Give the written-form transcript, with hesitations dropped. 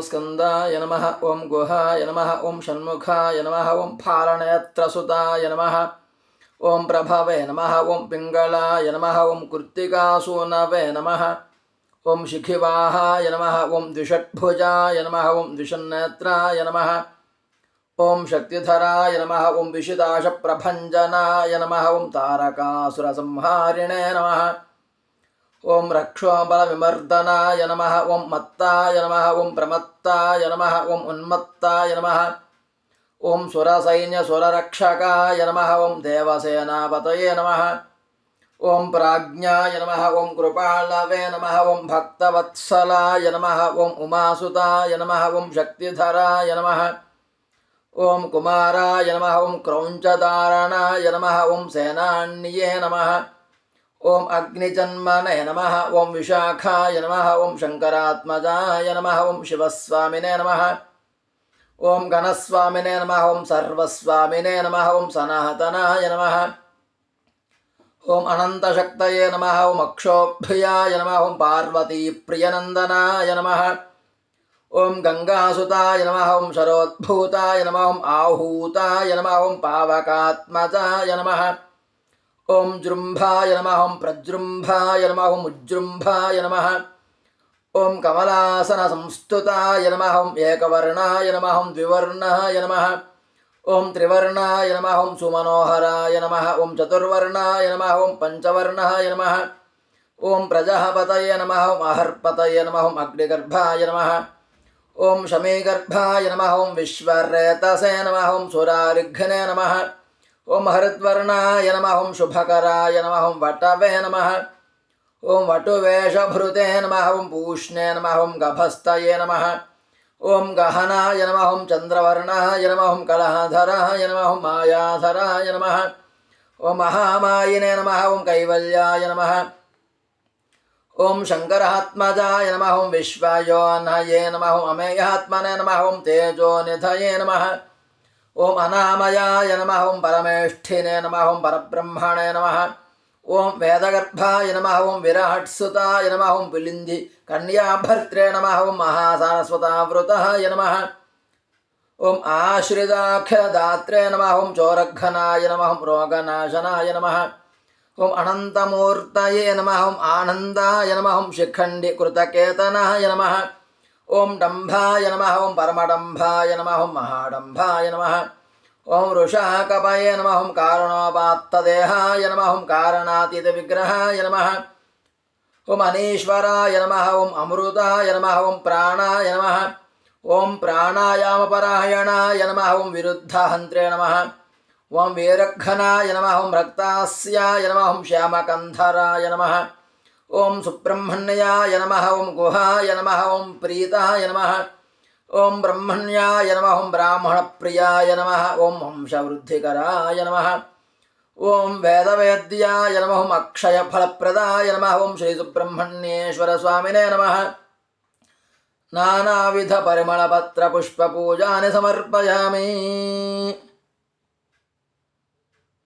स्कंदाय नमः ओं गुहाय नमः ओं षण्मुखाय नमः ओं फालनेत्रसुताय नमः ओं प्रभवे नमः ओं पिंगलाय नमः ओं कृत्तिकासूनवे नमः ओं शिखिवाहाय नमः ओं द्विषट्भुजाय नमः ओं द्विषन्नेत्राय नमः ओं शक्तिधराय नमः ओं विशिदाशप्रभञ्जनाय नमः ओं तारकासुरसंहारिणे नमः ओं रक्षोबलविमर्दनाय नमः ओं मत्ताय नमः ओं प्रमत्ताय नमः ओं उन्मत्ताय नमः ओं सुरसैन्यसुररक्षकाय नमः ओं देवसेनापतये नमः ओं प्राज्ञाय नमः ओं कृपालवे नमः ओं भक्तवत्सलाय नमः ओं उमासुताय नमः ओं शक्तिधराय नमः ओं कुमाराय नमः ओं क्रौञ्चधारणाय नमः ओं सेनान्ये नमः ओं अग्निजन्मने नमः ओं विशाखाय नमः ओं शंकरात्मजाय नमः ओं शिवस्वामिने नमः ओं गणस्वामिने नमः ओं सर्वस्वामिने नमः ओं सनातनाय नमः ओं अनन्तशक्तये नमः ओं अक्षोभ्याय नमः ओं पार्वतीप्रियनन्दनाय नमः ओं गंगासुताय नमः ओं शरोद्भूताय नमः ओं आहूताय नमः ओं पावकात्मजाय नमः ओं जृम्भाय नमः ओं प्रजृम्भाय नमः ओं उज्जृम्भाय नमः ओं कमलासनसंस्तुताय नमः ओं एकवर्णाय नमः ओं द्विवर्णाय नमः ओं त्रिवर्णाय नमः ओं सुमनोहराय नमः ओं चतुर्वर्णाय नमः ओं पंचवर्णाय नमः ओं प्रजापतये नमः ओं अहर्पतये नमः ओं अग्निगर्भाय नमः ओं शमीगर्भाय नमः ओं विश्वरेतसे नमः ओं सुरारिघ्ने नमः ओं हरिद्वर्णाय नमः ओं शुभकराय नमः ओं वटवे नमः ओं वटुवेशभृते नमः ओं पूष्णे नमः ओं गभस्तये नमः ओं गहनाय नमः ओं चंद्रवर्णाय नमः ओं कलहधराय नमः ओं मायाधराय नमः ओं महामायिने नमः ओं कैवल्याय नमः ओं शंकरात्मजाय नमः ओं विश्वयोनये नमः ओं अमेयात्मने नमः ओं तेजोनिधये नमः ओं अनामयाय नमः ओं परमेष्ठिने नमः ओं परब्रह्मणे नमः ओं वेदगर्भाय नमः ओं विराट्सुताय नमः ओं पुलिन्धि कन्याभर्त्रे नमः ओं महासारस्वतावृताय नमः ओं आश्रिताखिलदात्रे नमः ओं चोरघनाय नमः ओं रोगनाशनाय नमः ओं अनन्तमूर्तये नमः ओं आनन्दाय नमः ओं शिखण्डिकृतकेतनाय नमः ओं डम्भाय नमः ओं परमडम्भाय नमः ओं महाडम्भाय नमः ओं वृषाकपये नमः ओं कारणोपात्तदेहाय नमः ओं कारणातीतविग्रहाय नमः ओं अनीश्वराय नमः ओं अमृताय नमः ओं प्राणाय नमः ओं प्राणायामपरायणाय नमः ओं विरुद्धहन्त्रे नमः ओं वीरघनाय नमः ओं रक्तास्याय नमः ओं श्यामकन्धराय नमः ओं सुब्रह्मण्याय नमः ओं गुहाय नमः ओं प्रीताय नमः ओं ब्रह्मण्याय नमः ओं ब्राह्मणप्रियाय नमः ओं वंशवृद्धिकराय नमः ओं वेदवेद्याय नमः ओं अक्षयफलप्रदाय नमः ओं श्रीसुब्रह्मण्येश्वरस्वामिने नमः नानाविधपरिमलपत्रपुष्पपूजानि समर्पयामि।